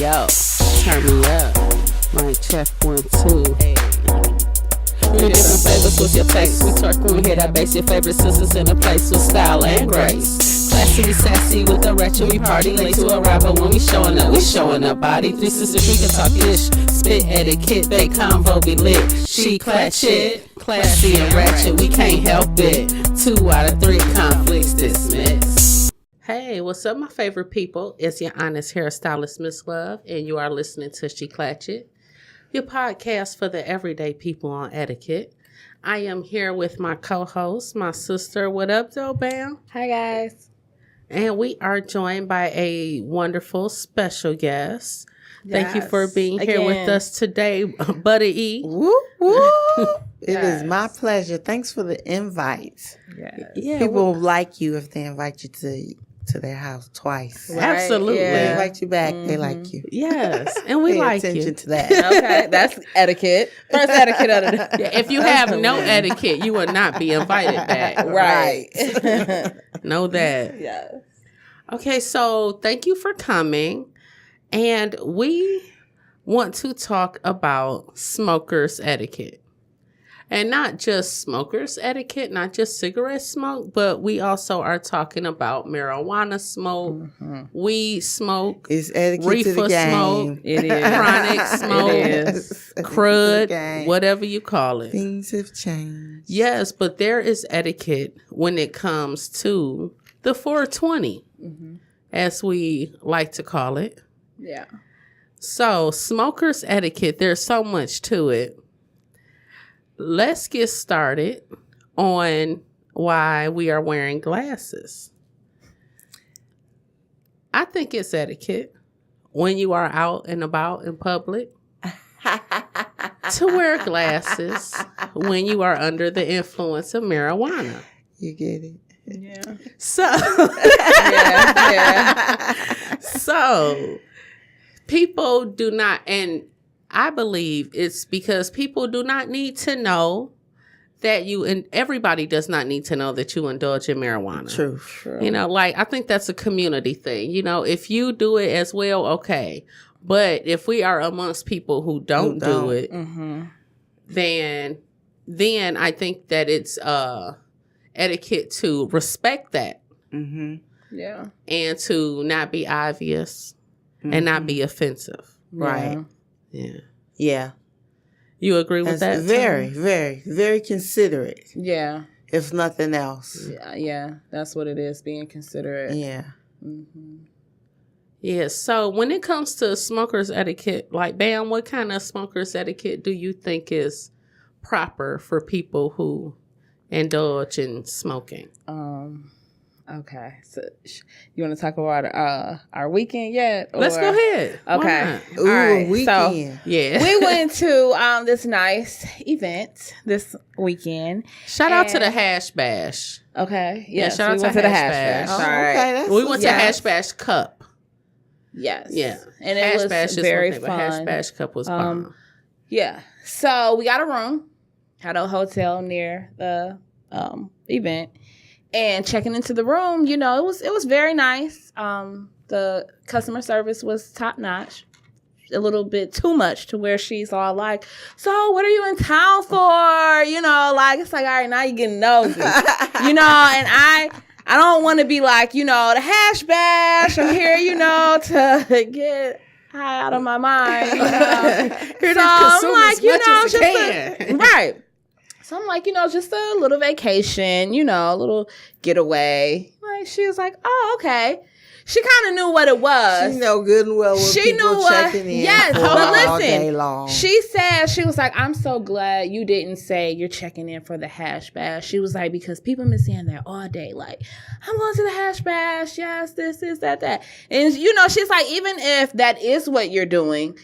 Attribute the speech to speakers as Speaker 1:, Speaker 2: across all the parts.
Speaker 1: yo, turn me up. Mic check 1, 2. Hey. Three different flavors with your taste. We talk when we hear that bass. Your favorite sisters in a place with style and grace. Classy, sassy with the ratchet. We party late to a rapper when we showing up. We showing up body. 3 sisters, we can talk ish. Spit etiquette, they convo be lit. She clutch it. Classy and ratchet, we can't help it. 2 out of 3 conflicts dismissed. Hey, what's up, my favorite people? It's your honest hairstylist, Miss Love, and you are listening to She Clutch It, your podcast for the everyday people on etiquette. I am here with my co-host, my sister. What up, though, Bam?
Speaker 2: Hi, guys.
Speaker 1: And we are joined by a wonderful special guest. Thank you for being here with us today, Buddy E.
Speaker 3: Woo, woo. It is my pleasure. Thanks for the invite.
Speaker 2: Yes.
Speaker 1: Yeah,
Speaker 3: People like you if they invite you to their house twice.
Speaker 1: Right. Absolutely.
Speaker 3: If they invite you back, they like you.
Speaker 1: Yes, and we
Speaker 3: Pay
Speaker 1: like
Speaker 3: attention
Speaker 1: you.
Speaker 3: to that.
Speaker 2: Okay, that's etiquette. First etiquette of the day.
Speaker 1: Yeah, if you have no etiquette, you will not be invited back.
Speaker 2: Right.
Speaker 1: Know that.
Speaker 2: Yes.
Speaker 1: Okay, so thank you for coming. And we want to talk about smokers etiquette. And not just smokers etiquette, not just cigarette smoke, but we also are talking about marijuana smoke, weed smoke,
Speaker 3: It's etiquette
Speaker 1: reefer
Speaker 3: to the game.
Speaker 1: smoke,
Speaker 2: It is.
Speaker 1: chronic smoke,
Speaker 2: It is.
Speaker 1: crud, whatever you call it.
Speaker 3: Things have changed.
Speaker 1: Yes, but there is etiquette when it comes to the 420, as we like to call it.
Speaker 2: Yeah.
Speaker 1: So, smokers etiquette, there's so much to it. Let's get started on why we are wearing glasses. I think it's etiquette when you are out and about in public to wear glasses when you are under the influence of marijuana.
Speaker 3: You get it?
Speaker 2: Yeah.
Speaker 1: So,
Speaker 2: Yeah.
Speaker 1: so people do not, and I believe it's because people do not need to know that you, and everybody does not need to know that you indulge in marijuana.
Speaker 3: True.
Speaker 1: You know, like, I think that's a community thing. You know, if you do it as well, okay. But if we are amongst people who don't do it, then I think that it's etiquette to respect that.
Speaker 2: Yeah.
Speaker 1: And to not be obvious and not be offensive.
Speaker 3: Right.
Speaker 1: Yeah.
Speaker 3: Yeah.
Speaker 1: You agree with
Speaker 3: That's
Speaker 1: that?
Speaker 3: very, very, very considerate,
Speaker 2: Yeah.
Speaker 3: if nothing else.
Speaker 2: Yeah. That's what it is, being considerate.
Speaker 3: Yeah.
Speaker 1: Yeah. So when it comes to smokers etiquette, like, Bam, what kind of smokers etiquette do you think is proper for people who indulge in smoking?
Speaker 2: Okay. So you want to talk about our weekend yet? Or?
Speaker 1: Let's go ahead. Why
Speaker 2: Okay.
Speaker 1: not?
Speaker 3: Ooh,
Speaker 2: All right.
Speaker 3: weekend.
Speaker 2: So
Speaker 1: Yeah.
Speaker 2: we went to this nice event this weekend.
Speaker 1: Shout out to the Hash Bash.
Speaker 2: Okay.
Speaker 1: Yeah,
Speaker 2: Yes,
Speaker 1: shout out
Speaker 2: we
Speaker 1: to
Speaker 2: went to the
Speaker 1: Hash
Speaker 2: Hash Bash.
Speaker 1: Bash.
Speaker 3: Oh,
Speaker 2: All right.
Speaker 3: okay. That's
Speaker 1: We went to
Speaker 2: Yes.
Speaker 1: Hash Bash Cup.
Speaker 2: Yes.
Speaker 1: Yeah.
Speaker 2: And
Speaker 1: Hash
Speaker 2: it was
Speaker 1: Bash is
Speaker 2: very
Speaker 1: one thing,
Speaker 2: fun.
Speaker 1: but Hash Bash Cup was bomb.
Speaker 2: Yeah. So we got a room, had a hotel near the event, and checking into the room, you know, it was very nice. The customer service was top notch. A little bit too much to where she's all like, "So what are you in town for?" You know, like, it's like, all right, now you're getting nosy. You know, and I don't want to be like, you know, the Hash Bash. I'm here, you know, to get high out of my mind. You know?
Speaker 1: Here
Speaker 2: So
Speaker 1: to
Speaker 2: I'm
Speaker 1: consume
Speaker 2: like,
Speaker 1: as
Speaker 2: you
Speaker 1: much
Speaker 2: know,
Speaker 1: as you can.
Speaker 2: right. So I'm like, you know, just a little vacation, you know, a little getaway. Like, she was like, oh, okay. She kind of knew what it was.
Speaker 3: She know good and well what
Speaker 2: She
Speaker 3: people
Speaker 2: knew what-
Speaker 3: checking in
Speaker 2: yes,
Speaker 3: for
Speaker 2: but
Speaker 3: all
Speaker 2: listen,
Speaker 3: day long.
Speaker 2: She said, she was like, I'm so glad you didn't say you're checking in for the Hash Bash. She was like, because people been saying that all day. Like, I'm going to the Hash Bash. Yes, this, that. And, you know, she's like, even if that is what you're doing,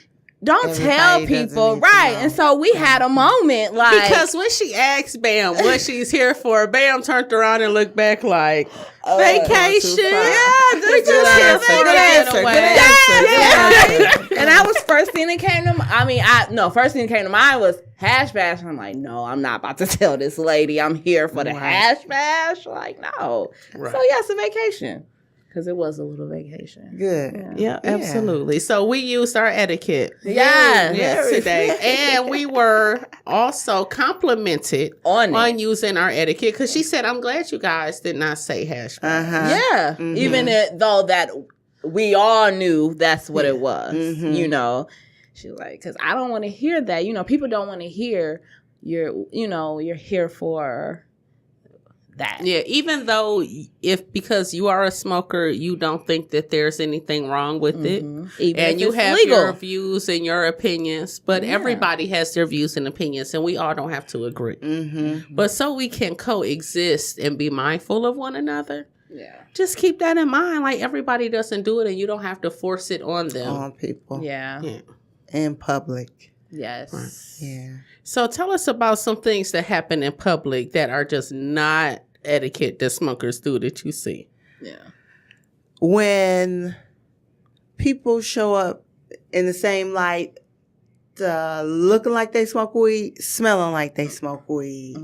Speaker 2: don't
Speaker 3: Everybody
Speaker 2: tell
Speaker 3: doesn't
Speaker 2: people.
Speaker 3: need to
Speaker 2: Right.
Speaker 3: know.
Speaker 2: And so we had a moment like.
Speaker 1: Because when she asked Bam what she's here for, Bam turned around and looked back like, vacation.
Speaker 2: Yeah,
Speaker 1: We just here for a getaway.
Speaker 2: Yeah. And that was first thing that came to mind. First thing that came to mind was Hash Bash. And I'm like, no, I'm not about to tell this lady I'm here for the
Speaker 3: Right.
Speaker 2: Hash Bash. Like, no.
Speaker 1: Right.
Speaker 2: So, yeah, it's a vacation. because it was a little vacation.
Speaker 3: Good.
Speaker 1: Yeah, absolutely. So we used our etiquette.
Speaker 2: Yes.
Speaker 1: Today. And we were also complimented on using our etiquette because she said, I'm glad you guys did not say hash browns.
Speaker 2: Yeah. Even though that we all knew that's what it was, you know. She was like, because I don't want to hear that. You know, people don't want to hear you're here for that.
Speaker 1: Yeah, even though because you are a smoker, you don't think that there's anything wrong with it.
Speaker 2: Even
Speaker 1: and you have
Speaker 2: legal.
Speaker 1: your views and your opinions, but everybody has their views and opinions, and we all don't have to agree. But so we can coexist and be mindful of one another.
Speaker 2: Yeah.
Speaker 1: Just keep that in mind. Like, everybody doesn't do it, and you don't have to force it on them.
Speaker 3: On people.
Speaker 2: Yeah.
Speaker 3: In public.
Speaker 2: Yes.
Speaker 3: Right. Yeah.
Speaker 1: So tell us about some things that happen in public that are just not etiquette that smokers do that you see.
Speaker 2: Yeah.
Speaker 3: When people show up in the same light, looking like they smoke weed, smelling like they smoke weed,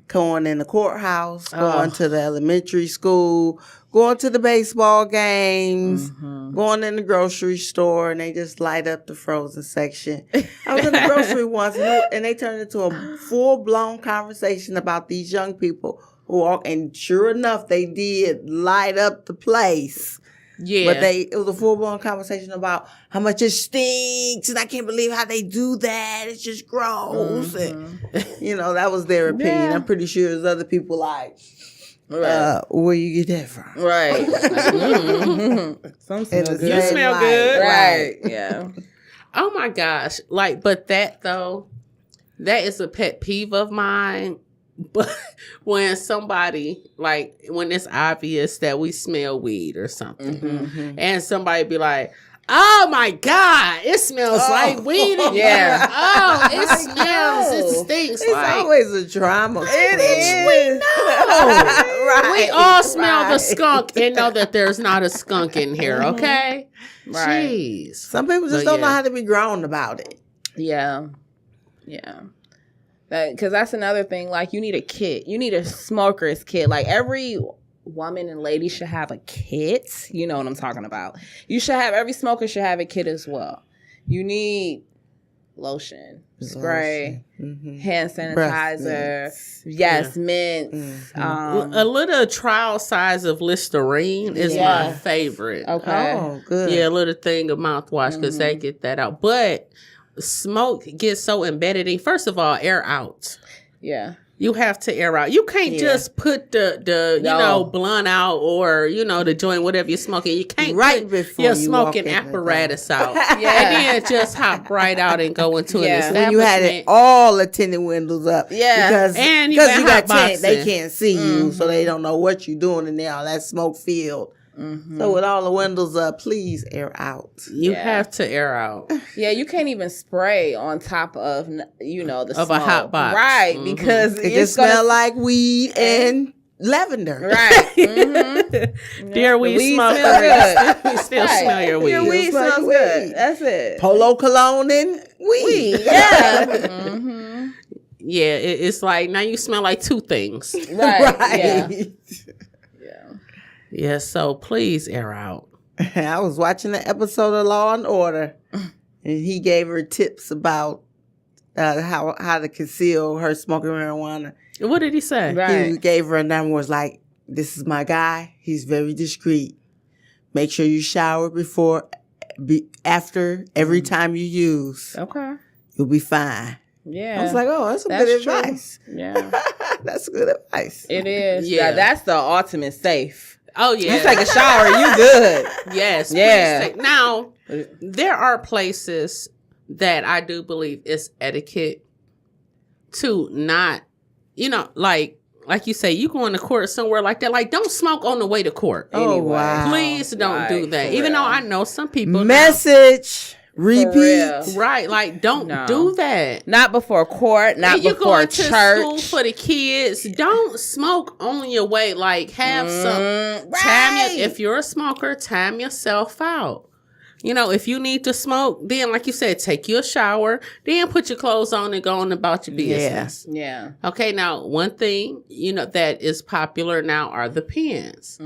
Speaker 3: going in the courthouse, going to the elementary school, going to the baseball games, going in the grocery store, and they just light up the frozen section. I was in the grocery once, and they turned into a full-blown conversation about these young people who walk, and sure enough, they did light up the place.
Speaker 1: Yeah.
Speaker 3: But it was a full-blown conversation about how much it stinks, and I can't believe how they do that. It's just gross. And, that was their opinion.
Speaker 2: Yeah.
Speaker 3: I'm pretty sure there's other people like, where you get that from?
Speaker 2: Right. Some smell good.
Speaker 1: You smell good.
Speaker 2: Right. Yeah.
Speaker 1: Oh my gosh. But that though, that is a pet peeve of mine. But when somebody, when it's obvious that we smell weed or something, and somebody be like, oh my God, it smells like weed in here. Oh, it smells, it stinks.
Speaker 3: It's always a drama.
Speaker 2: It is.
Speaker 1: We know. We all smell the skunk and know that there's not a skunk in here, okay?
Speaker 2: Right.
Speaker 1: Jeez.
Speaker 3: Some people just don't know how to be grown about it.
Speaker 2: Yeah. Yeah. Because that's another thing. Like, you need a kit. You need a smoker's kit. Like, every woman and lady should have a kit. You know what I'm talking about. Every smoker should have a kit as well. You need lotion, spray, hand sanitizer, mints.
Speaker 1: A little trial size of Listerine is my favorite.
Speaker 2: Okay.
Speaker 3: Oh, good.
Speaker 1: Yeah, a little thing of mouthwash because they get that out. But smoke gets so embedded in. First of all, air out.
Speaker 2: Yeah.
Speaker 1: You have to air out. You can't just put the blunt out or, the joint, whatever you're smoking. You can't put your smoking apparatus out. And then just hop right out and go into an establishment.
Speaker 3: When you had it all the tinted windows up.
Speaker 2: Yeah.
Speaker 3: Because you got tent, they can't see you, so they don't know what you're doing in there, all that smoke filled. So with all the windows up, please air out.
Speaker 1: You have to air out.
Speaker 2: Yeah, you can't even spray on top of, the smoke.
Speaker 1: A hot box.
Speaker 2: Right, because
Speaker 3: it just smell like weed and lavender.
Speaker 2: Right.
Speaker 1: Dear weed smoker, you still smell your weed.
Speaker 2: Your weed smells good. That's it.
Speaker 3: Polo cologne and weed.
Speaker 2: Yeah.
Speaker 1: Yeah, it's like, now you smell like two things.
Speaker 2: Right.
Speaker 1: Yeah, so please air out.
Speaker 3: I was watching an episode of Law and Order, and he gave her tips about how to conceal her smoking marijuana.
Speaker 1: What did he say?
Speaker 2: Right.
Speaker 3: He gave her a number, was like, this is my guy. He's very discreet. Make sure you shower after, every time you use.
Speaker 2: Okay.
Speaker 3: You'll be fine.
Speaker 2: Yeah.
Speaker 3: I was like, oh, that's good
Speaker 2: true.
Speaker 3: advice.
Speaker 2: Yeah.
Speaker 3: That's good advice.
Speaker 2: It is.
Speaker 1: Yeah.
Speaker 2: That's the ultimate safe.
Speaker 1: Oh, yeah.
Speaker 2: You take a shower, you good.
Speaker 1: Yes.
Speaker 2: Yeah.
Speaker 1: Now, there are places that I do believe it's etiquette to not, like you say, you going to court somewhere like that. Like, don't smoke on the way to court.
Speaker 3: Oh,
Speaker 2: Anyway.
Speaker 3: wow.
Speaker 1: Please don't do that.
Speaker 2: for
Speaker 1: Even
Speaker 2: real.
Speaker 1: though I know some people.
Speaker 3: Message. Repeat.
Speaker 2: real.
Speaker 1: Right. Like, don't do that.
Speaker 2: Not before court, not
Speaker 1: you
Speaker 2: before
Speaker 1: going to
Speaker 2: church.
Speaker 1: school for the kids. Don't smoke on your way. Like, have some
Speaker 2: Right.
Speaker 1: if you're a smoker, time yourself out. You know, if you need to smoke, then like you said, take you a shower, then put your clothes on and go on about your business.
Speaker 2: Yeah.
Speaker 1: Okay, now one thing, you know, that is popular now are the pens.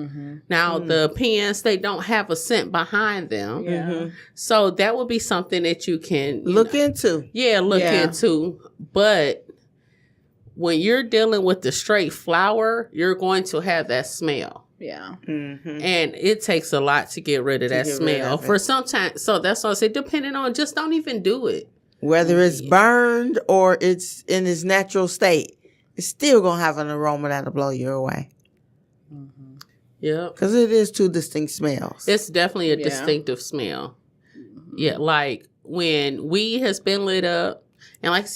Speaker 1: Now the pens, they don't have a scent behind them.
Speaker 2: Yeah.
Speaker 1: So that would be something that you can
Speaker 3: Look into.
Speaker 1: Yeah, look
Speaker 2: Yeah.
Speaker 1: into. But when you're dealing with the straight flower, you're going to have that smell.
Speaker 2: Yeah.
Speaker 1: And it takes a lot to get rid of that smell. For sometimes, so that's why I say, depending on, just don't even do it.
Speaker 3: Whether it's burned or it's in its natural state, it's still going to have an aroma that'll blow you away.
Speaker 1: Yeah.
Speaker 3: Because it is two distinct smells.
Speaker 1: It's definitely a distinctive smell. Yeah, like when weed has been lit up, and like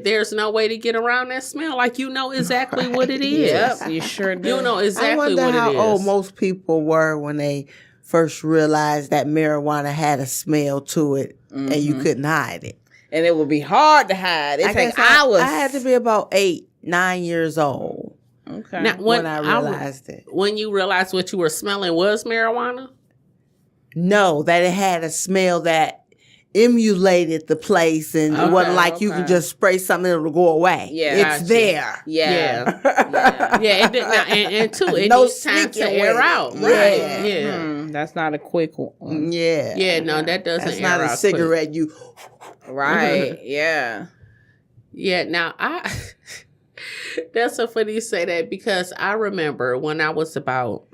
Speaker 1: there's no way to get around that smell. Like you know exactly what it is.
Speaker 2: Yep, you sure do.
Speaker 1: You know exactly what it is.
Speaker 3: I wonder how old most people were when they first realized that marijuana had a smell to it and you couldn't hide it.
Speaker 2: And it would be hard to hide. It takes hours.
Speaker 3: I had to be about 8, 9 years old.
Speaker 2: Okay.
Speaker 1: Now,
Speaker 3: when I realized it.
Speaker 1: When you realized what you were smelling was marijuana?
Speaker 3: No, that it had a smell that emulated the place and it wasn't like you could just spray something and it'll go away.
Speaker 2: Yeah.
Speaker 3: It's there.
Speaker 2: Yeah.
Speaker 1: Yeah, it did not, and two, it
Speaker 3: No
Speaker 1: needs time to
Speaker 3: sneaking
Speaker 1: air
Speaker 3: with
Speaker 1: out.
Speaker 3: it.
Speaker 1: Right. Yeah.
Speaker 2: That's not a quick one.
Speaker 3: Yeah.
Speaker 1: Yeah, no, that doesn't
Speaker 3: That's
Speaker 1: air
Speaker 3: not
Speaker 1: out
Speaker 3: a cigarette you
Speaker 2: Right. Yeah.
Speaker 1: Yeah, now that's so funny you say that because I remember when I was about,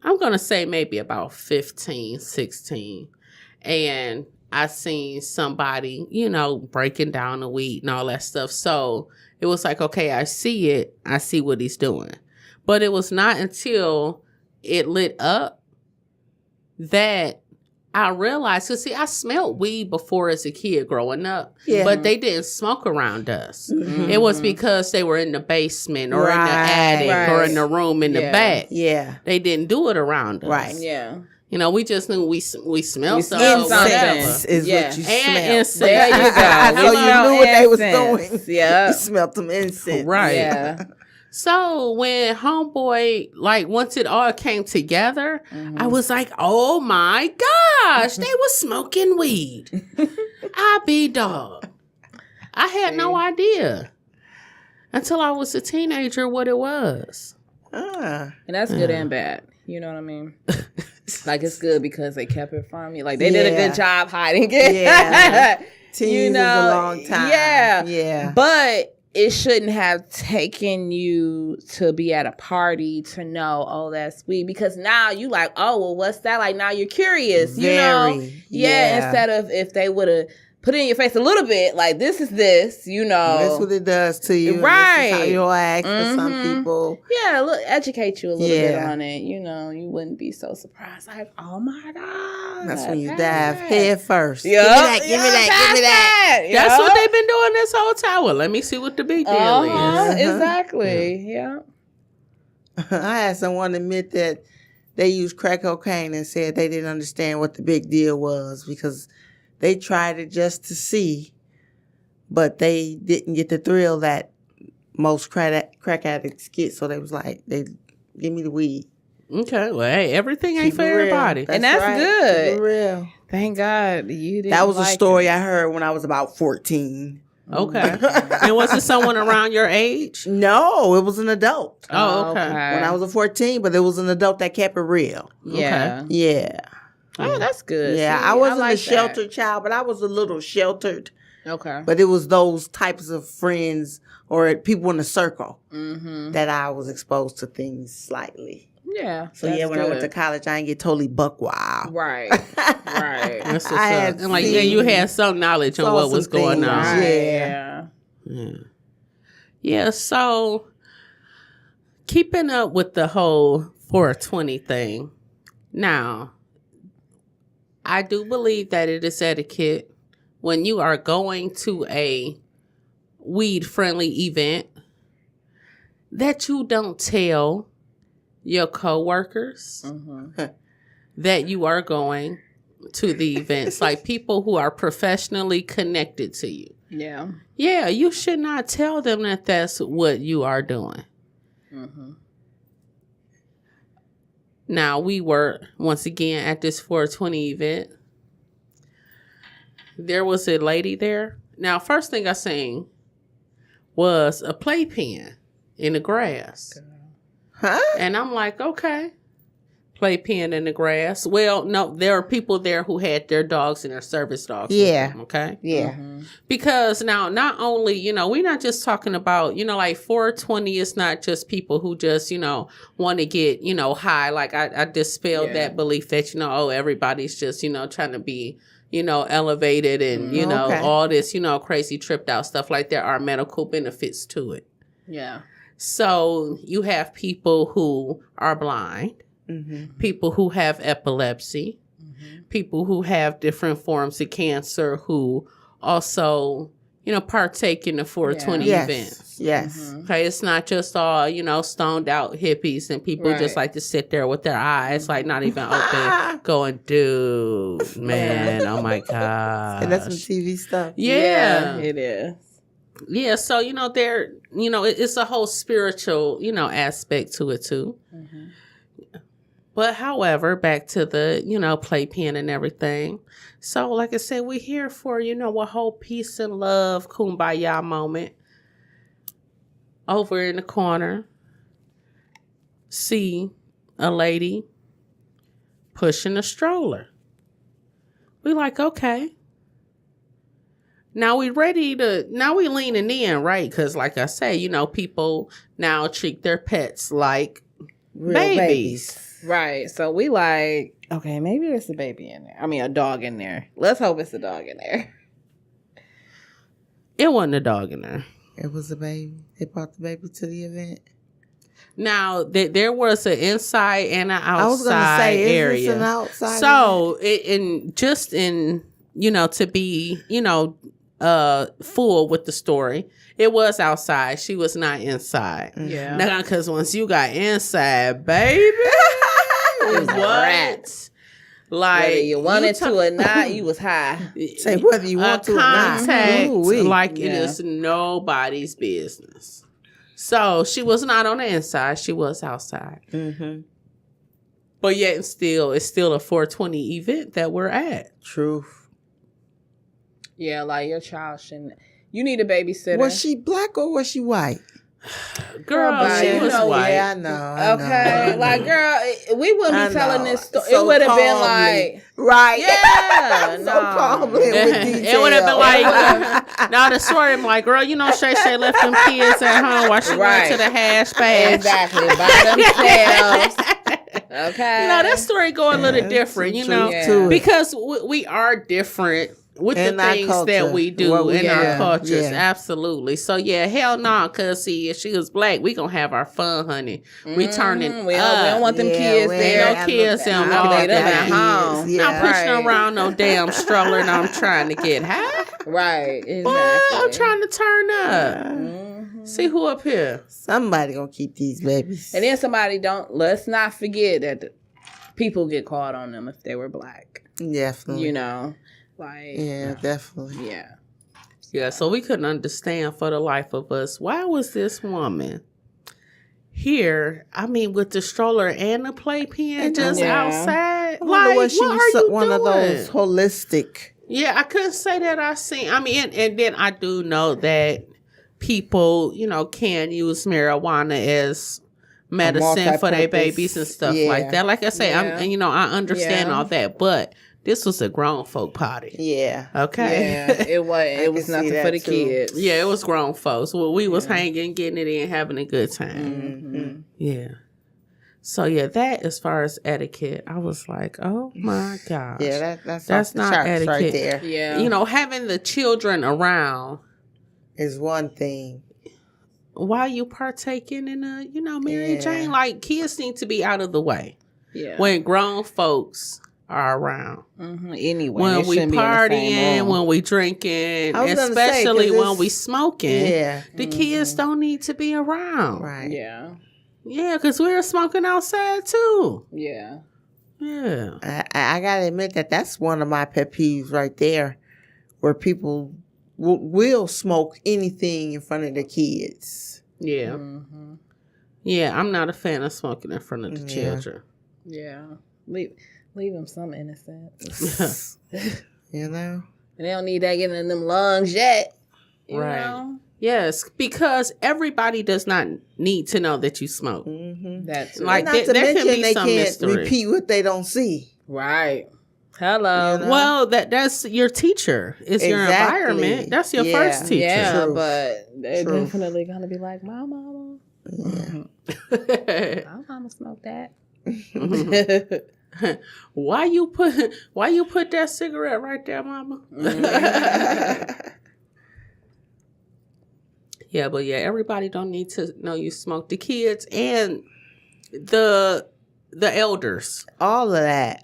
Speaker 1: I'm going to say maybe about 15, 16, and I seen somebody, you know, breaking down the weed and all that stuff. So it was like, okay, I see it. I see what he's doing. But it was not until it lit up that I realized, because see, I smelled weed before as a kid growing up, but they didn't smoke around us. It was because they were in the basement or in the attic or in the room in the back.
Speaker 3: Yeah.
Speaker 1: They didn't do it around us.
Speaker 3: Right.
Speaker 2: Yeah.
Speaker 1: You know, we just knew we smelled
Speaker 2: smelled
Speaker 1: something.
Speaker 3: Incense is what you smell.
Speaker 1: And incense.
Speaker 2: There you go.
Speaker 3: So you knew what they was doing.
Speaker 2: Yeah.
Speaker 3: You smelled them incense.
Speaker 1: Right.
Speaker 2: Yeah.
Speaker 1: So when homeboy, like once it all came together, I was like, oh my gosh, they was smoking weed. I be dog. I had no idea until I was a teenager what it was.
Speaker 3: Ah.
Speaker 2: And that's good and bad. You know what I mean? Like it's good because they kept it from you. Like they did a good job hiding it.
Speaker 3: Yeah. Teens
Speaker 2: You
Speaker 3: is
Speaker 2: know,
Speaker 3: a long time.
Speaker 2: yeah.
Speaker 3: Yeah.
Speaker 2: But it shouldn't have taken you to be at a party to know, oh, that's weed. Because now you like, oh, well, what's that? Like now you're curious, you know? Yeah, instead of if they would have put it in your face a little bit, like this is this, you know.
Speaker 3: That's what it does to you.
Speaker 2: Right.
Speaker 3: This is how you'll act for some people.
Speaker 2: Yeah, look, educate you a little bit on it. You know, you wouldn't be so surprised. Like, oh my God.
Speaker 3: That's when you dive head first.
Speaker 2: Yep.
Speaker 3: Give me that.
Speaker 1: That's what they've been doing this whole time. Well, let me see what the big deal is.
Speaker 2: Exactly. Yeah.
Speaker 3: I had someone admit that they used crack cocaine and said they didn't understand what the big deal was because they tried it just to see, but they didn't get the thrill that most crack addicts get. So they was like, give me the weed.
Speaker 1: Okay, well, hey, everything ain't
Speaker 3: Keep
Speaker 1: for
Speaker 3: it real.
Speaker 1: everybody.
Speaker 2: And that's
Speaker 3: right.
Speaker 2: good.
Speaker 3: Keep it real.
Speaker 2: Thank God you didn't.
Speaker 3: That was
Speaker 2: like
Speaker 3: a story I heard when I was about 14.
Speaker 1: Okay. And was it someone around your age?
Speaker 3: No, it was an adult.
Speaker 1: Oh, okay.
Speaker 3: When I was a 14, but it was an adult that kept it real.
Speaker 2: Yeah.
Speaker 3: Yeah.
Speaker 2: Oh, that's good.
Speaker 3: Yeah,
Speaker 2: See,
Speaker 3: I wasn't
Speaker 2: like
Speaker 3: a sheltered child, but I was a little sheltered.
Speaker 2: Okay.
Speaker 3: But it was those types of friends or people in the circle that I was exposed to things slightly.
Speaker 2: Yeah.
Speaker 3: So when I went to college, I didn't get totally buck wild.
Speaker 2: Right. Right.
Speaker 1: That's what's
Speaker 3: I
Speaker 1: up.
Speaker 3: had
Speaker 1: And like, yeah, you had some knowledge on what was going on.
Speaker 3: Right.
Speaker 2: Yeah.
Speaker 1: Yeah, so keeping up with the whole 420 thing. Now, I do believe that it is etiquette when you are going to a weed-friendly event that you don't tell your coworkers that you are going to the events, like people who are professionally connected to you.
Speaker 2: Yeah.
Speaker 1: Yeah, you should not tell them that that's what you are doing. Now, we were, once again, at this 420 event. There was a lady there. Now, first thing I seen was a playpen in the grass.
Speaker 3: Huh?
Speaker 1: And I'm like, okay. Playpen in the grass. Well, no, there are people there who had their dogs and their service dogs.
Speaker 3: Yeah.
Speaker 1: With them, okay.
Speaker 3: Yeah.
Speaker 1: Because now, not only, we're not just talking about, like 420 is not just people who just, want to get, high. Like I dispelled that belief that, everybody's just, trying to be, elevated and, all this, crazy tripped out stuff. Like there are medical benefits to it.
Speaker 2: Yeah.
Speaker 1: So you have people who are blind. People who have epilepsy, people who have different forms of cancer who also, partake in the 420 events.
Speaker 3: Yes.
Speaker 1: Okay, it's not just all, stoned out hippies and people just like to sit there with their eyes like not even open going, dude, man, oh my God.
Speaker 3: And that's some TV stuff.
Speaker 1: Yeah,
Speaker 2: it is.
Speaker 1: Yeah, so, there, it's a whole spiritual, aspect to it too. But however, back to the, playpen and everything. So, like I said, we're here for, a whole peace and love, kumbaya moment. Over in the corner, see a lady pushing a stroller. We like, okay. Now we leaning in, right? Because like I say, people now treat their pets like
Speaker 3: Real
Speaker 1: babies.
Speaker 2: Right. So we like, okay, maybe there's a baby in there. I mean, a dog in there. Let's hope it's a dog in there.
Speaker 1: It wasn't a dog in there.
Speaker 3: It was a baby. They brought the baby to the event.
Speaker 1: Now, there was an inside and an outside
Speaker 3: I was going to say,
Speaker 1: area.
Speaker 3: Is this an outside
Speaker 1: so, to be, full with the story, it was outside. She was not inside.
Speaker 2: Yeah.
Speaker 1: Now, because once you got inside, baby, what? Like,
Speaker 2: whether you wanted to or not, you was high.
Speaker 3: Say whether you want to or not.
Speaker 1: Contact, like it
Speaker 2: Yeah.
Speaker 1: is nobody's business. So she was not on the inside; she was outside. But yet, it's still a 420 event that we're at.
Speaker 3: Truth.
Speaker 2: Yeah, like your child shouldn't. You need a babysitter.
Speaker 3: Was she black or was she white?
Speaker 1: Girl, she
Speaker 2: you
Speaker 1: was
Speaker 2: know,
Speaker 1: white.
Speaker 3: Yeah, I know.
Speaker 2: Okay, like girl, we wouldn't be telling this story.
Speaker 3: So
Speaker 2: It would have been
Speaker 3: calmly.
Speaker 2: like,
Speaker 3: Right.
Speaker 2: yeah,
Speaker 3: So
Speaker 2: no.
Speaker 3: calmly with
Speaker 1: It would have been like, now the story, I'm like, girl, Shay Shay left them kids at home while she went to the hash patch.
Speaker 2: Exactly, by themselves. Okay.
Speaker 1: That story go a little different,
Speaker 3: to it.
Speaker 1: because we are different with
Speaker 3: In
Speaker 1: the
Speaker 3: our
Speaker 1: things
Speaker 3: culture.
Speaker 1: that we do
Speaker 3: What we-
Speaker 1: in our
Speaker 3: yeah,
Speaker 1: cultures.
Speaker 3: yeah.
Speaker 1: Absolutely. So, yeah, hell no, because see, if she was black, we going to have our fun, honey. We turning
Speaker 2: we
Speaker 1: up.
Speaker 2: don't want them
Speaker 3: Yeah,
Speaker 2: kids
Speaker 3: we
Speaker 2: there.
Speaker 1: Ain't no kids
Speaker 3: I
Speaker 1: involved
Speaker 2: They
Speaker 1: in
Speaker 2: them
Speaker 1: that.
Speaker 2: at home.
Speaker 3: Yeah.
Speaker 1: Not pushing
Speaker 2: Right.
Speaker 1: around no damn stroller and I'm trying to get high.
Speaker 2: Right, exactly.
Speaker 1: Well, I'm trying to turn up. See who up here.
Speaker 3: Somebody gonna keep these babies.
Speaker 2: And then let's not forget that the people get caught on them if they were black.
Speaker 3: Definitely.
Speaker 2: Like,
Speaker 3: Yeah, definitely.
Speaker 2: yeah.
Speaker 1: Yeah, so we couldn't understand for the life of us, why was this woman here, with the stroller and the playpen just
Speaker 2: Yeah.
Speaker 1: outside?
Speaker 3: I wonder what she
Speaker 1: what are
Speaker 3: was
Speaker 1: you
Speaker 3: one
Speaker 1: doing?
Speaker 3: of those holistic.
Speaker 1: Yeah, I couldn't say that I seen. And then I do know that people, can use marijuana as medicine for their
Speaker 3: multi-purpose.
Speaker 1: babies and stuff
Speaker 3: Yeah.
Speaker 1: like that. Like I say,
Speaker 2: Yeah.
Speaker 1: I understand
Speaker 2: Yeah.
Speaker 1: all that, but this was a grown folk party.
Speaker 3: Yeah.
Speaker 1: Okay.
Speaker 2: Yeah, it was. It was
Speaker 3: can
Speaker 2: nothing
Speaker 3: see
Speaker 2: for
Speaker 3: that
Speaker 2: the
Speaker 3: too.
Speaker 2: kids.
Speaker 1: Yeah, it was grown folks. Well, we was hanging, getting it in, having a good time. Yeah. So yeah, that as far as etiquette, I was like, oh my gosh.
Speaker 3: Yeah, that's
Speaker 1: That's
Speaker 3: off the
Speaker 1: not
Speaker 3: charts
Speaker 1: etiquette.
Speaker 3: right there.
Speaker 2: Yeah.
Speaker 1: Having the children around
Speaker 3: Is one thing.
Speaker 1: while you partaking in a, Mary
Speaker 3: Yeah.
Speaker 1: Jane, like kids need to be out of the way
Speaker 2: Yeah.
Speaker 1: when grown folks are around.
Speaker 2: Anyway,
Speaker 1: When
Speaker 2: they
Speaker 1: we
Speaker 2: shouldn't be in the same
Speaker 1: partying,
Speaker 2: room.
Speaker 1: when we drinking,
Speaker 3: I was gonna say,
Speaker 1: especially
Speaker 3: 'cause
Speaker 1: when
Speaker 3: it's-
Speaker 1: we smoking,
Speaker 3: Yeah.
Speaker 1: the kids don't need to be around.
Speaker 3: Right.
Speaker 2: Yeah.
Speaker 1: Yeah, because we were smoking outside too.
Speaker 2: Yeah.
Speaker 1: Yeah.
Speaker 3: I gotta admit that's one of my pet peeves right there, where people will smoke anything in front of the kids.
Speaker 1: Yeah.
Speaker 2: Mm-hmm.
Speaker 1: Yeah, I'm not a fan of smoking in front of the
Speaker 3: Yeah.
Speaker 1: children.
Speaker 2: Yeah. Leave them some innocence.
Speaker 3: You know?
Speaker 2: And they don't need that getting in them lungs yet. You know?
Speaker 1: Yes, because everybody does not need to know that you smoke.
Speaker 3: Mm-hmm.
Speaker 2: That's
Speaker 1: Like
Speaker 3: Not
Speaker 1: there
Speaker 3: to
Speaker 1: can
Speaker 3: mention
Speaker 1: be
Speaker 3: they
Speaker 1: some
Speaker 3: can't
Speaker 1: mystery.
Speaker 3: repeat what they don't see.
Speaker 2: right. Hello.
Speaker 3: You know?
Speaker 1: Well, that's your teacher. It's your
Speaker 3: Exactly.
Speaker 1: environment. That's your
Speaker 3: Yeah.
Speaker 1: first teacher.
Speaker 2: Yeah,
Speaker 3: True.
Speaker 2: but they're
Speaker 3: True.
Speaker 2: definitely gonna be like, my mama.
Speaker 3: Yeah.
Speaker 2: My mama smoked that.
Speaker 1: Why you put that cigarette right there, mama? Yeah, but yeah, everybody don't need to know you smoke. The kids and the elders.
Speaker 3: All of that.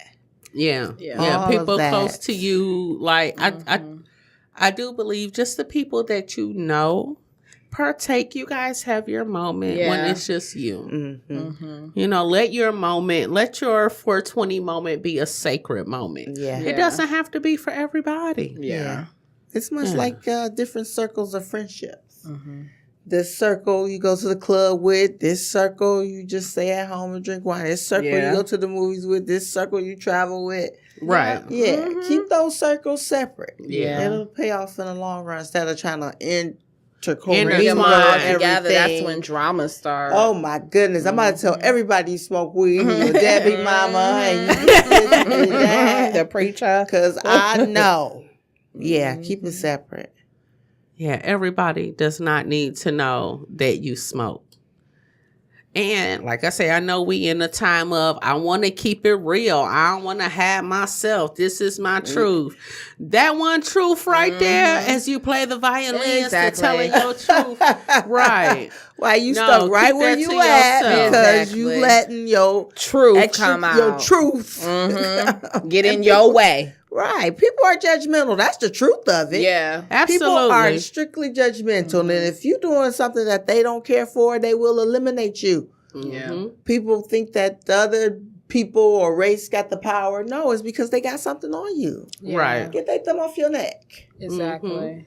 Speaker 1: Yeah.
Speaker 2: Yeah.
Speaker 3: All
Speaker 1: People
Speaker 3: of that.
Speaker 1: close to you. Like I do believe just the people that you know partake. You guys have your moment when
Speaker 2: Yeah.
Speaker 1: it's just you.
Speaker 3: Mm-hmm.
Speaker 1: You know, let your 420 moment be a sacred moment.
Speaker 3: Yeah.
Speaker 1: It doesn't have to be for everybody.
Speaker 2: Yeah.
Speaker 3: It's much
Speaker 1: Yeah.
Speaker 3: like different circles of friendships.
Speaker 2: Mm-hmm.
Speaker 3: This circle you go to the club with. This circle you just stay at home and drink wine. This circle
Speaker 2: Yeah.
Speaker 3: you go to the movies with. This circle you travel with.
Speaker 1: Right.
Speaker 3: Yeah. Keep those circles separate.
Speaker 1: Yeah.
Speaker 3: It'll pay off in the long run instead of trying to
Speaker 1: Intertwine.
Speaker 2: Bring them all
Speaker 1: Everything.
Speaker 2: together. That's when drama starts.
Speaker 3: Oh my goodness! I'm about to tell everybody you smoke weed. Your deadbeat mama and you
Speaker 2: the preacher.
Speaker 3: because I know. Yeah, keep it separate.
Speaker 1: Yeah, everybody does not need to know that you smoke. And like I say, I know we in a time of, I want to keep it real. I don't want to hide myself. This is my truth. That one truth right there, as you play the violins
Speaker 2: Exactly.
Speaker 1: to telling your truth. Right.
Speaker 3: Why you
Speaker 1: No,
Speaker 3: stuck right
Speaker 1: keep
Speaker 3: where
Speaker 1: that
Speaker 3: you
Speaker 1: to
Speaker 3: at
Speaker 1: yourself.
Speaker 3: because you
Speaker 2: Exactly.
Speaker 3: letting your
Speaker 2: Truth come out.
Speaker 3: your truth.
Speaker 2: Get in your way.
Speaker 3: Right. People are judgmental. That's the truth of it.
Speaker 2: Yeah.
Speaker 1: Absolutely.
Speaker 3: People are strictly judgmental. And if you're doing something that they don't care for, they will eliminate you.
Speaker 2: Yeah.
Speaker 3: People think that the other people or race got the power. No, it's because they got something on you.
Speaker 2: Yeah.
Speaker 1: Right.
Speaker 3: Get their thumb off your neck.
Speaker 2: Exactly.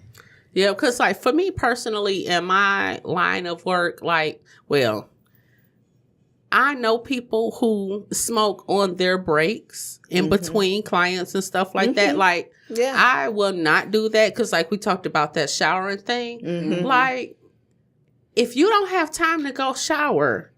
Speaker 1: Yeah, because like for me personally, in my line of work, like, well, I know people who smoke on their breaks in between clients and stuff like that. Like,
Speaker 3: Yeah.
Speaker 1: I will not do that because, like, we talked about that showering thing. Like, if you don't have time to go shower,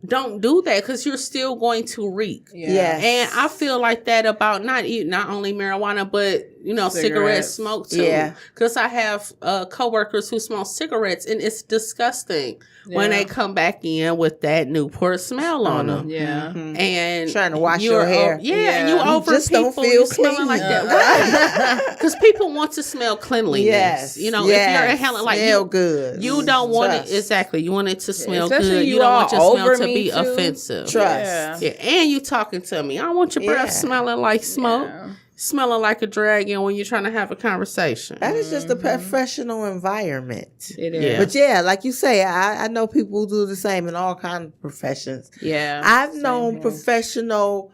Speaker 1: don't do that because you're still going to reek.
Speaker 3: Yes.
Speaker 1: And I feel like that about not only marijuana, but, you know, cigarette
Speaker 2: Cigarettes.
Speaker 1: smoke too.
Speaker 3: Yeah.
Speaker 1: Because I have coworkers who smoke cigarettes and it's disgusting when they come back in with that Newport smell on them.
Speaker 2: Yeah.
Speaker 1: And
Speaker 3: Trying to wash
Speaker 1: you're
Speaker 3: your hair.
Speaker 1: and
Speaker 2: Yeah.
Speaker 1: you
Speaker 2: You
Speaker 1: over
Speaker 3: just
Speaker 1: people,
Speaker 3: don't feel
Speaker 1: you smelling
Speaker 3: clean.
Speaker 1: like that. Right. Because people want to smell cleanliness.
Speaker 3: Yes.
Speaker 1: You know, if you're inhaling, like,
Speaker 3: smell good.
Speaker 1: you don't want
Speaker 3: Trust.
Speaker 1: it, exactly. You want it to smell
Speaker 2: Especially
Speaker 1: good.
Speaker 2: you
Speaker 1: You don't
Speaker 2: all
Speaker 1: want your smell
Speaker 2: over
Speaker 1: to
Speaker 2: me,
Speaker 1: be
Speaker 2: too.
Speaker 1: offensive.
Speaker 3: Trust.
Speaker 1: Yeah, and you talking to me. I don't want your breath
Speaker 3: Yeah.
Speaker 1: smelling like smoke,
Speaker 2: Yeah.
Speaker 1: smelling like a dragon when you're trying to have a conversation.
Speaker 3: That is just a professional environment.
Speaker 2: It
Speaker 1: Yeah.
Speaker 2: is.
Speaker 3: But yeah, like you say, I know people who do the same in all kinds of professions.
Speaker 2: Yeah.
Speaker 3: I've known professional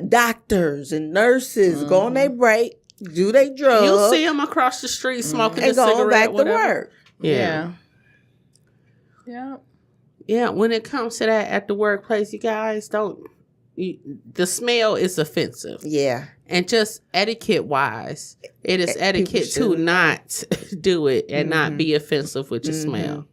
Speaker 3: doctors and nurses go on their break, do their drugs,
Speaker 1: You see them across the street smoking
Speaker 3: and
Speaker 1: a
Speaker 3: going
Speaker 1: cigarette,
Speaker 3: back to
Speaker 1: whatever.
Speaker 3: work.
Speaker 1: Yeah.
Speaker 2: Yeah.
Speaker 1: Yeah, when it comes to that at the workplace, you guys the smell is offensive.
Speaker 3: Yeah.
Speaker 1: And just etiquette wise, it is
Speaker 3: People
Speaker 1: etiquette to
Speaker 3: shouldn't.
Speaker 1: not do it and not be offensive with your smell.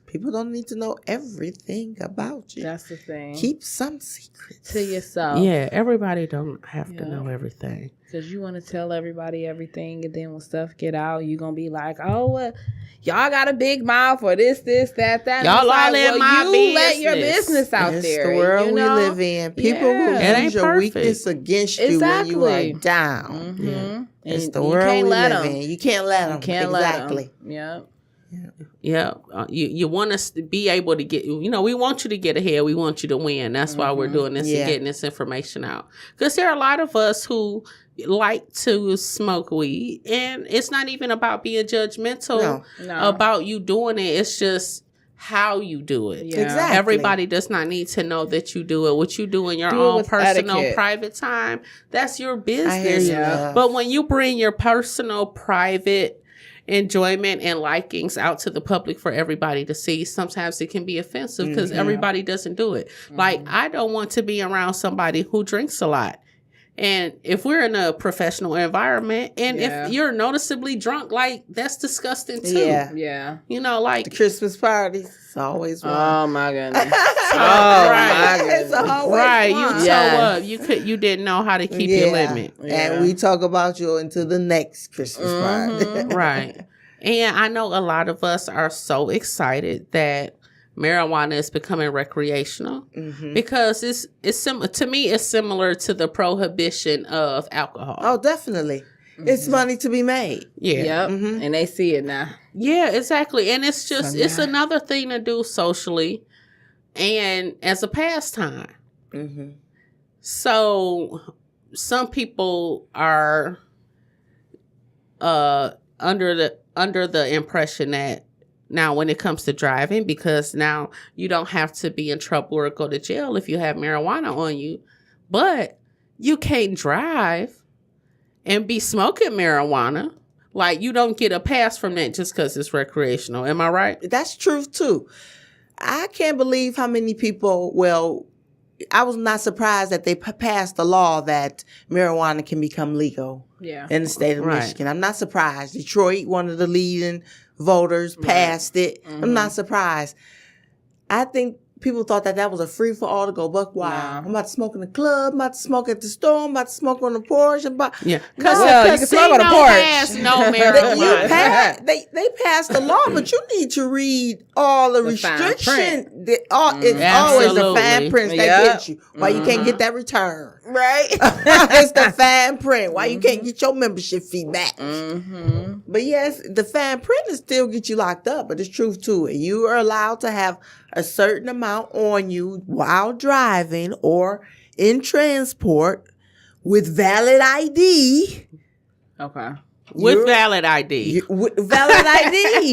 Speaker 3: People don't need to know everything about you.
Speaker 2: That's the thing.
Speaker 3: Keep some secrets.
Speaker 2: to yourself.
Speaker 1: Yeah, everybody don't have to know everything.
Speaker 2: Because you want to tell everybody everything, and then when stuff get out, you going to be like, oh, well, y'all got a big mouth or this, that. And
Speaker 1: Y'all
Speaker 2: it's like,
Speaker 1: all in my
Speaker 2: you let your
Speaker 1: business.
Speaker 2: business out
Speaker 3: It's
Speaker 2: there.
Speaker 3: the world
Speaker 2: you
Speaker 3: we
Speaker 2: know?
Speaker 3: live in. People
Speaker 2: Yeah.
Speaker 3: will
Speaker 1: It ain't
Speaker 3: use your
Speaker 1: perfect.
Speaker 3: weakness against you when you
Speaker 2: Exactly.
Speaker 3: are down.
Speaker 2: Mm-hmm.
Speaker 3: It's
Speaker 2: And
Speaker 3: the
Speaker 2: you
Speaker 3: world
Speaker 2: can't
Speaker 3: we
Speaker 2: let
Speaker 3: live
Speaker 2: 'em.
Speaker 3: in. You can't let them.
Speaker 2: You can't
Speaker 3: exactly.
Speaker 2: let them. Yep.
Speaker 1: Yeah, you want us to be able to get, we want you to get ahead. We want you to win. That's why we're doing this
Speaker 3: Yeah.
Speaker 1: and getting this information out. Because there are a lot of us who like to smoke weed, and it's not even about being judgmental
Speaker 2: No.
Speaker 1: about you doing it. It's just how you do it.
Speaker 2: Yeah.
Speaker 3: Exactly.
Speaker 1: Everybody does not need to know that you do it. What you do in your
Speaker 2: Do it
Speaker 1: own
Speaker 2: with
Speaker 1: personal,
Speaker 2: etiquette.
Speaker 1: private time, that's your
Speaker 3: I hear
Speaker 1: business.
Speaker 3: you.
Speaker 2: Yeah.
Speaker 3: love.
Speaker 1: But when you bring your personal, private, enjoyment and likings out to the public for everybody to see, sometimes it can be offensive because everybody doesn't do it. Like, I don't want to be around somebody who drinks a lot. And if we're in a professional environment and if you're noticeably drunk, like, that's disgusting too.
Speaker 2: Yeah.
Speaker 1: You know, like
Speaker 3: The Christmas parties, it's always one.
Speaker 2: Oh my goodness.
Speaker 1: my
Speaker 2: goodness.
Speaker 3: It's always
Speaker 1: right,
Speaker 3: one.
Speaker 1: you toe up. You didn't know how to keep your limit.
Speaker 2: Yeah.
Speaker 3: And we talk about you into the next Christmas party.
Speaker 1: Right. And I know a lot of us are so excited that marijuana is becoming recreational because it's to me it's similar to the prohibition of alcohol.
Speaker 3: Oh, definitely. It's money to be made.
Speaker 1: Yeah.
Speaker 2: Yep. And they see it now.
Speaker 1: Yeah, exactly. And it's just it's another thing to do socially and as a pastime. So some people are under the impression that now when it comes to driving, because now you don't have to be in trouble or go to jail if you have marijuana on you, but you can't drive and be smoking marijuana. Like, you don't get a pass from that just because it's recreational. Am I right?
Speaker 3: That's truth too. I can't believe how many people, I was not surprised that they passed a law that marijuana can become legal in the state of Michigan. I'm not surprised. Detroit, one of the leading voters, passed it. I'm not surprised. I think people thought that was a free for all to go buck wild. I'm about to smoke in the club. I'm about to smoke at the store. I'm about to smoke on the porch. Because
Speaker 2: you can smoke on the porch.
Speaker 1: Has no marijuana.
Speaker 3: They passed the law, but you need to read all the restrictions. It's always the fine print that get you. Why you can't get that return. Right? It's the fine print. Why you can't get your membership fee back. But yes, the fine print will still get you locked up, but there's truth to it. You are allowed to have a certain amount on you while driving or in transport with valid ID.
Speaker 2: Okay.
Speaker 1: With valid ID.
Speaker 3: With valid ID.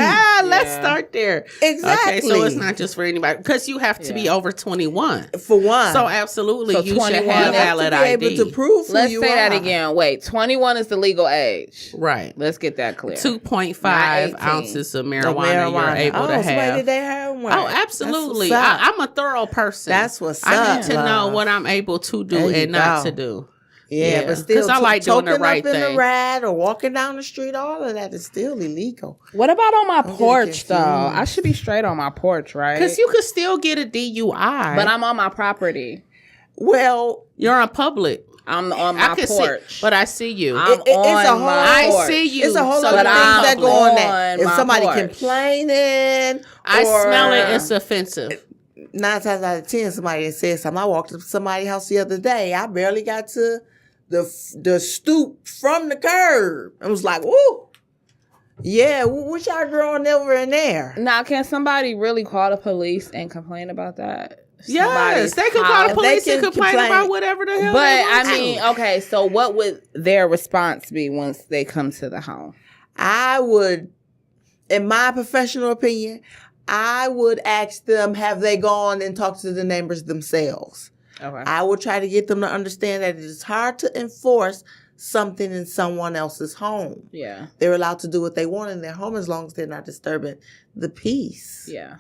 Speaker 1: Let's start there.
Speaker 3: Exactly.
Speaker 1: Okay, so it's not just for anybody, because you have to be over 21.
Speaker 3: For one.
Speaker 1: So absolutely,
Speaker 2: So
Speaker 1: you
Speaker 2: 21.
Speaker 1: should have valid
Speaker 3: to be
Speaker 1: ID.
Speaker 3: able to prove who
Speaker 2: Let's
Speaker 3: you
Speaker 2: say that
Speaker 3: are.
Speaker 2: again. Wait, 21 is the legal age.
Speaker 1: Right.
Speaker 2: Let's get that clear.
Speaker 1: 2.5 ounces of marijuana, you're able to
Speaker 3: somebody
Speaker 1: have.
Speaker 3: did they heroin.
Speaker 1: Oh, absolutely.
Speaker 3: That's what's up.
Speaker 1: I'm a thorough person.
Speaker 3: That's what's
Speaker 1: I
Speaker 3: up,
Speaker 1: need to know
Speaker 3: love.
Speaker 1: what I'm able to do
Speaker 3: There you
Speaker 1: and not
Speaker 3: go.
Speaker 1: to do.
Speaker 3: Yeah, but still,
Speaker 1: 'Cause I like doing the
Speaker 3: toking
Speaker 1: right
Speaker 3: up in
Speaker 1: thing.
Speaker 3: the ride or walking down the street, all of that is still illegal.
Speaker 2: What about on my
Speaker 3: getting
Speaker 2: porch, though?
Speaker 3: confused.
Speaker 2: I should be straight on my porch, right?
Speaker 1: Because you could still get a DUI.
Speaker 2: But I'm on my property.
Speaker 3: Well,
Speaker 1: You're on public.
Speaker 2: I'm on
Speaker 1: I
Speaker 2: my
Speaker 1: can
Speaker 2: porch.
Speaker 1: see, but I see you.
Speaker 2: I'm
Speaker 3: it's
Speaker 2: on
Speaker 3: a whole.
Speaker 2: my
Speaker 1: I
Speaker 2: porch.
Speaker 1: see you.
Speaker 3: It's a whole
Speaker 1: So
Speaker 3: lot of
Speaker 1: but
Speaker 3: things
Speaker 1: I'm
Speaker 3: that go on
Speaker 2: on
Speaker 3: there. If
Speaker 2: my
Speaker 3: somebody
Speaker 2: porch.
Speaker 3: complaining,
Speaker 1: I
Speaker 3: or
Speaker 1: smell it. It's offensive.
Speaker 3: 9 times out of 10, somebody says something. I walked up to somebody's house the other day. I barely got to the stoop from the curb. I was like, woo. Yeah, what y'all growing over in there?
Speaker 2: Now, can somebody really call the police and complain about that?
Speaker 1: Yes,
Speaker 2: Somebody's
Speaker 1: they can call the
Speaker 2: house.
Speaker 1: police
Speaker 3: They
Speaker 1: and
Speaker 3: can
Speaker 1: complain
Speaker 3: complain.
Speaker 1: about whatever the hell
Speaker 2: But
Speaker 1: they want
Speaker 2: I mean,
Speaker 1: to.
Speaker 2: okay, so what would their response be once they come to the home?
Speaker 3: I would, in my professional opinion, I would ask them, have they gone and talked to the neighbors themselves?
Speaker 2: Okay.
Speaker 3: I would try to get them to understand that it is hard to enforce something in someone else's home.
Speaker 2: Yeah.
Speaker 3: They're allowed to do what they want in their home as long as they're not disturbing the peace.
Speaker 2: Yeah.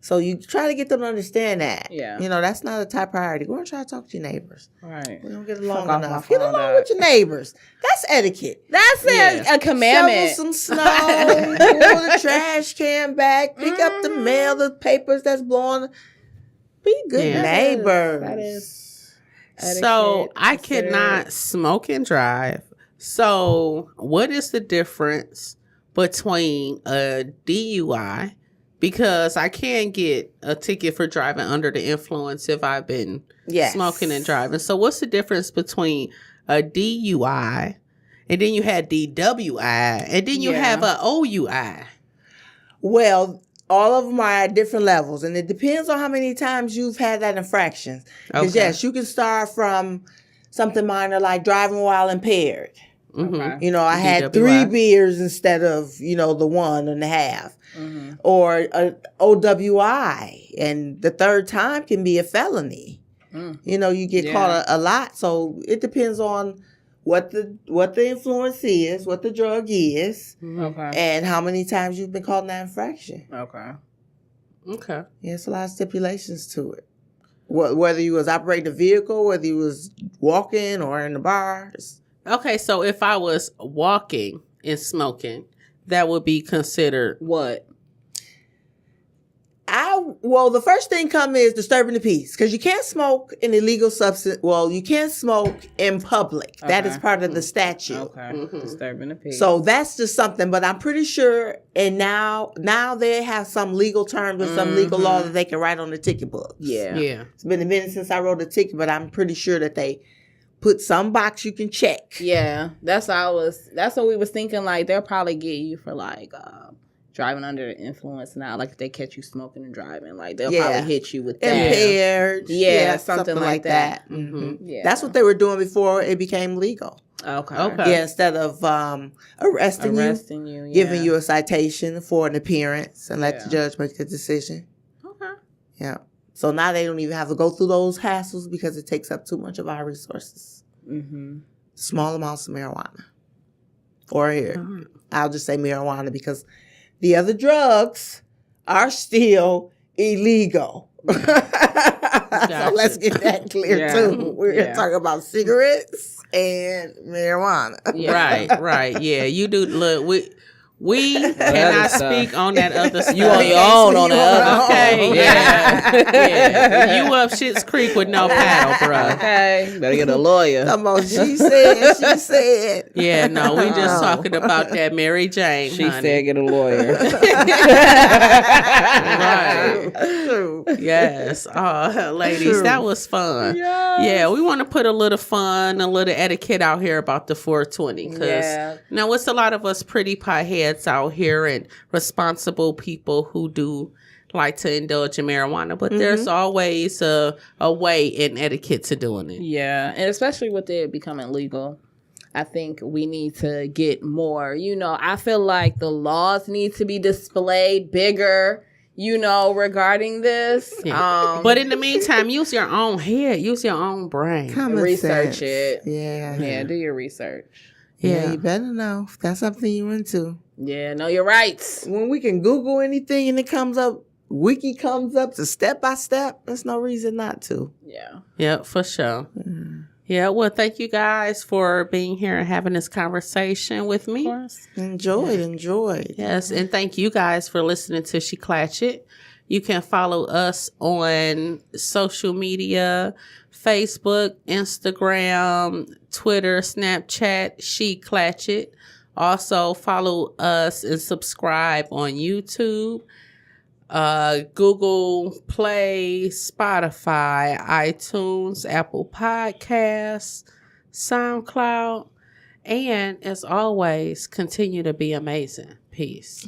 Speaker 3: So you try to get them to understand that.
Speaker 2: Yeah.
Speaker 3: You know, that's not a top priority. Go and try to talk to your neighbors.
Speaker 2: Right.
Speaker 3: We don't get along
Speaker 2: Fuck off
Speaker 3: enough.
Speaker 2: my
Speaker 3: Get
Speaker 2: phone,
Speaker 3: along
Speaker 2: Dad.
Speaker 3: with your neighbors. That's etiquette.
Speaker 2: That's a commandment.
Speaker 3: Shovel some snow, pull the trash can back, pick up the mail, the papers that's blowing. Be good
Speaker 1: Yeah.
Speaker 3: neighbors.
Speaker 2: That is.
Speaker 1: So
Speaker 2: etiquette
Speaker 1: I
Speaker 2: considered-
Speaker 1: cannot smoke and drive. So what is the difference between a DUI? Because I can get a ticket for driving under the influence if I've been
Speaker 3: Yes.
Speaker 1: smoking and driving. So what's the difference between a DUI and then you had DWI and then you
Speaker 2: Yeah.
Speaker 1: have a OUI?
Speaker 3: Well, all of them are at different levels, and it depends on how many times you've had that infraction. Because
Speaker 1: Okay.
Speaker 3: yes, you can start from something minor like driving while impaired.
Speaker 2: Okay.
Speaker 3: You know, I had
Speaker 1: DWI.
Speaker 3: 3 beers instead of, the 1.5.
Speaker 2: Mm-hmm.
Speaker 3: Or a OWI, and the third time can be a felony.
Speaker 2: Mm.
Speaker 3: You get
Speaker 2: Yeah.
Speaker 3: caught a lot, so it depends on what the influence is, what the drug is,
Speaker 2: Okay.
Speaker 3: and how many times you've been caught in that infraction.
Speaker 2: Okay.
Speaker 1: Okay.
Speaker 3: Yeah, it's a lot of stipulations to it. Whether you was operating a vehicle, whether you was walking or in the bar.
Speaker 1: Okay, so if I was walking and smoking, that would be considered
Speaker 2: What?
Speaker 3: The first thing come is disturbing the peace, because you can't smoke an illegal substance. Well, you can't smoke in public. That is part of the statute.
Speaker 2: Okay.
Speaker 1: Mhm.
Speaker 2: Disturbing the peace.
Speaker 3: So that's just something. But I'm pretty sure, and now they have some legal terms or some legal law that they can write on the ticket books.
Speaker 2: yeah.
Speaker 1: yeah.
Speaker 3: It's been a minute since I wrote a ticket, but I'm pretty sure that they put some box you can check.
Speaker 2: Yeah. That's what we was thinking. Like, they'll probably get you for like driving under the influence now. Like, if they catch you smoking and driving, like they'll probably hit you with that.
Speaker 3: Impaired.
Speaker 2: Yeah, something like that.
Speaker 1: Mhm.
Speaker 2: Yeah.
Speaker 3: That's what they were doing before it became legal.
Speaker 2: Okay.
Speaker 1: Okay.
Speaker 3: Yeah, instead of arresting
Speaker 2: you,
Speaker 3: giving you a citation for an appearance and let
Speaker 2: Yeah.
Speaker 3: the judge make the decision.
Speaker 2: Okay.
Speaker 3: Yeah. So now they don't even have to go through those hassles because it takes up too much of our resources.
Speaker 2: Mm-hmm.
Speaker 3: Small amounts of marijuana. Or here,
Speaker 1: Mhm.
Speaker 3: I'll just say marijuana because the other drugs are still illegal. So let's get that clear
Speaker 2: Yeah.
Speaker 3: too. We're
Speaker 2: Yeah.
Speaker 3: talking about cigarettes and marijuana.
Speaker 2: Yeah.
Speaker 1: Right. Yeah, you do. Look, we cannot
Speaker 2: stuff.
Speaker 1: speak on that other stuff.
Speaker 2: You on your own on the other.
Speaker 1: Okay, yeah. You up Schitt's Creek with no paddle, bruh.
Speaker 2: Okay. Better get a lawyer.
Speaker 3: Come on, she said.
Speaker 1: Yeah, no, we just
Speaker 3: Oh.
Speaker 1: talking about that Mary Jane,
Speaker 2: She
Speaker 1: honey.
Speaker 2: said get a lawyer.
Speaker 1: Right.
Speaker 3: True.
Speaker 1: Yes. Oh, ladies,
Speaker 3: True.
Speaker 1: that was fun. Yeah, we want to put a little fun, a little etiquette out here about the 420. Because
Speaker 2: Yeah.
Speaker 1: now it's a lot of us pretty potheads out here and responsible people who do like to indulge in marijuana. But there's always a way in etiquette to doing it.
Speaker 2: Yeah, and especially with it becoming legal, I think we need to get more. I feel like the laws need to be displayed bigger, regarding this.
Speaker 1: Yeah. But in the meantime, use your own head, use your own brain.
Speaker 3: Common
Speaker 2: Research
Speaker 3: sense.
Speaker 2: it.
Speaker 3: Yeah.
Speaker 2: Do your research.
Speaker 3: Yeah, you better know if that's something you're into.
Speaker 2: Yeah, know your rights.
Speaker 3: When we can Google anything and it comes up, wiki comes up to step by step, there's no reason not to.
Speaker 2: Yeah.
Speaker 1: Yeah, for sure. Yeah, well, thank you guys for being here and having this conversation with me.
Speaker 2: Of course.
Speaker 3: Enjoyed.
Speaker 1: Yes, and thank you guys for listening to She Clatch It. You can follow us on social media, Facebook, Instagram, Twitter, Snapchat, She Clatch It. Also follow us and subscribe on YouTube, Google Play, Spotify, iTunes, Apple Podcasts, SoundCloud. And as always, continue to be amazing. Peace.